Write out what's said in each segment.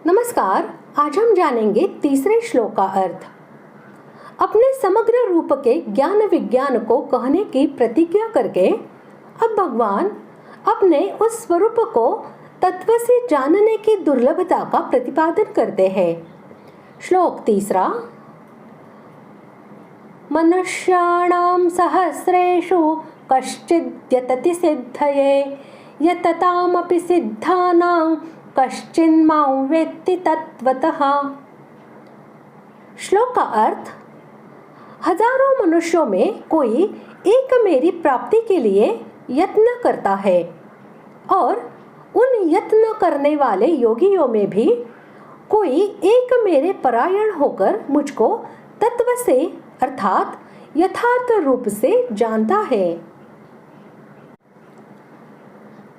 नमस्कार। आज हम जानेंगे तीसरे श्लोक का अर्थ। अपने समग्र रूप के ज्ञान विज्ञान को कहने की प्रतिज्ञा करके अब भगवान अपने उस स्वरूप को तत्व से जानने की दुर्लभता का प्रतिपादन करते हैं। श्लोक तीसरा। मनुष्याणां सहस्रेषु कश्चिद्यतति सिद्धये यततामपि सिद्धानां कश्चिन्मां वेत्ति तत्वतः। श्लोक का अर्थ। हजारों मनुष्यों में कोई एक मेरी प्राप्ति के लिए यत्न करता है और उन यत्न करने वाले योगियों में भी कोई एक मेरे परायण होकर मुझको तत्व से अर्थात यथार्थ रूप से जानता है।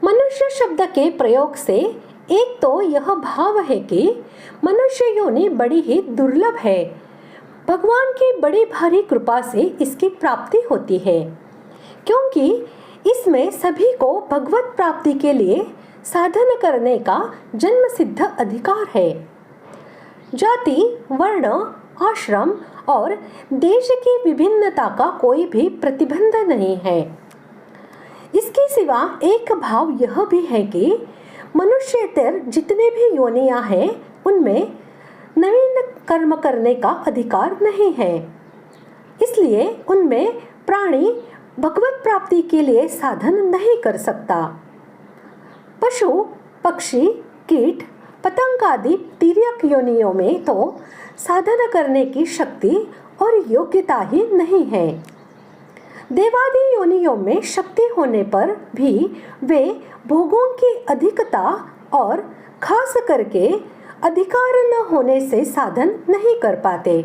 मनुष्य शब्द के प्रयोग से एक तो यह भाव है कि मनुष्य योनि बड़ी ही दुर्लभ है। भगवान की बड़ी भारी कृपा से इसकी प्राप्ति होती है, क्योंकि इसमें सभी को भगवत प्राप्ति के लिए साधन करने का जन्म सिद्ध अधिकार है। जाति, वर्ण, आश्रम और देश की विभिन्नता का कोई भी प्रतिबंध नहीं है। इसके सिवा एक भाव यह भी है कि मनुष्येतर जितने भी योनियां हैं उनमें नवीन कर्म करने का अधिकार नहीं है, इसलिए उनमें प्राणी भगवत प्राप्ति के लिए साधन नहीं कर सकता। पशु, पक्षी, कीट, पतंग आदि तिर्यक योनियों में तो साधन करने की शक्ति और योग्यता ही नहीं है। देवादि योनियों में शक्ति होने पर भी वे भोगों की अधिकता और खास करके अधिकार न होने से साधन नहीं कर पाते।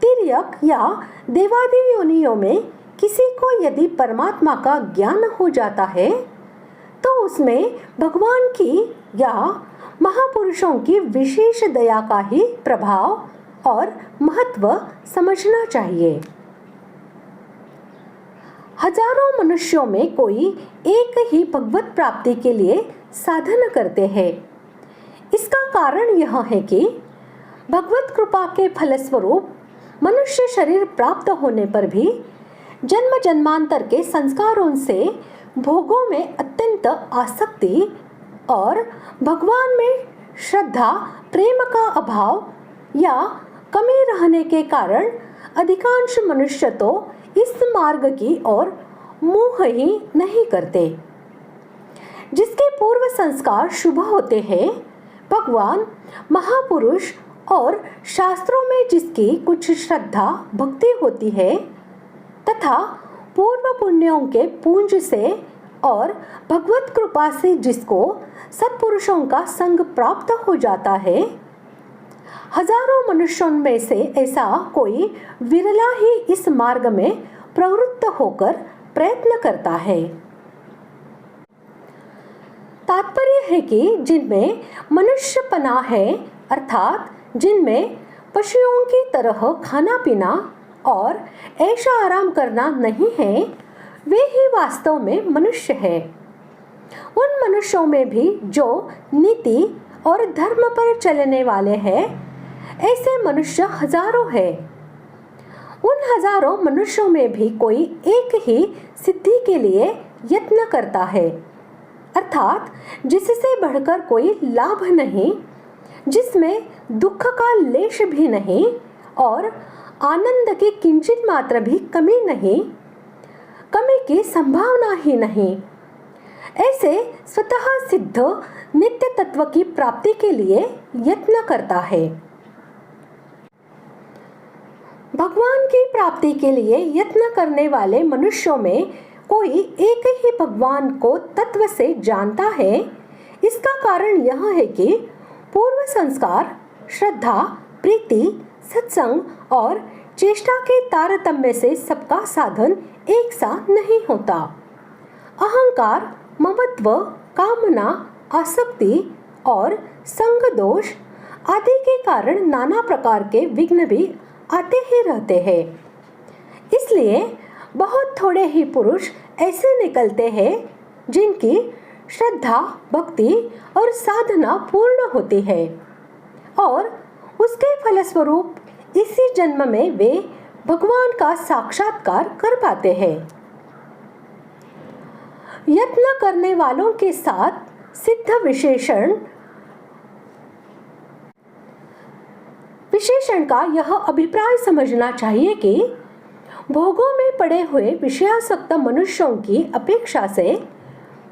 तिर्यक या देवादि योनियों में किसी को यदि परमात्मा का ज्ञान हो जाता है तो उसमें भगवान की या महापुरुषों की विशेष दया का ही प्रभाव और महत्व समझना चाहिए। हजारों मनुष्यों में कोई एक ही भगवत प्राप्ति के लिए साधन करते हैं। इसका कारण यह है कि भगवत कृपा के फलस्वरूप मनुष्य शरीर प्राप्त होने पर भी जन्म जन्मांतर के संस्कारों से भोगों में अत्यंत आसक्ति और भगवान में श्रद्धा प्रेम का अभाव या कमी रहने के कारण अधिकांश मनुष्य तो इस मार्ग की ओर मुंह ही नहीं करते। जिसके पूर्व संस्कार शुभ होते हैं, भगवान, महापुरुष और शास्त्रों में जिसकी कुछ श्रद्धा भक्ति होती है तथा पूर्व पुण्यों के पुंज से और भगवत कृपा से जिसको सत्पुरुषों का संग प्राप्त हो जाता है, हजारों मनुष्यों में से ऐसा कोई विरला ही इस मार्ग में प्रवृत्त होकर प्रयत्न करता है। तात्पर्य है कि जिनमें मनुष्यपना है, अर्थात जिनमें पशुओं की तरह खाना पीना और ऐशा आराम करना नहीं है, वे ही वास्तव में मनुष्य है। उन मनुष्यों में भी जो नीति और धर्म पर चलने वाले हैं, ऐसे मनुष्य हजारों हैं। उन हजारों मनुष्यों में भी कोई एक ही सिद्धि के लिए यत्न करता है, अर्थात जिससे बढ़कर कोई लाभ नहीं, जिसमें दुख का लेश भी नहीं और आनंद की किंचित मात्र भी कमी नहीं, कमी की संभावना ही नहीं, ऐसे स्वतः सिद्ध नित्य तत्व की प्राप्ति के लिए यत्न करता है। भगवान की प्राप्ति के लिए यत्न करने वाले मनुष्यों में कोई एक ही भगवान को तत्व से जानता है। इसका कारण यह है कि पूर्व संस्कार, श्रद्धा, प्रीति, सत्संग और चेष्टा के तारतम्य से सबका साधन एक सा नहीं होता। अहंकार, ममत्व, कामना, आसक्ति और संग दोष आदि के कारण नाना प्रकार के विघ्न भी आते ही रहते हैं। इसलिए बहुत थोड़े ही पुरुष ऐसे निकलते हैं जिनकी श्रद्धा, भक्ति और साधना पूर्ण होती है और उसके फलस्वरूप इसी जन्म में वे भगवान का साक्षात्कार कर पाते हैं। यत्न करने वालों के साथ सिद्ध विशेषण का यह अभिप्राय समझना चाहिए कि भोगों में पड़े हुए विषयासक्त मनुष्यों की अपेक्षा से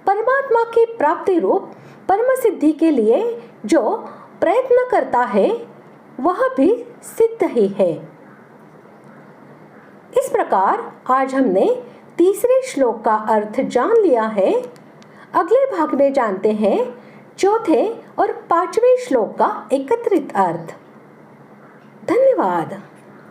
परमात्मा की प्राप्ति रूप परम सिद्धि के लिए जो प्रयत्न करता है वह भी सिद्ध ही है। इस प्रकार आज हमने तीसरे श्लोक का अर्थ जान लिया है। अगले भाग में जानते हैं चौथे और पांचवें श्लोक का एकत्रित अर्थ। धन्यवाद।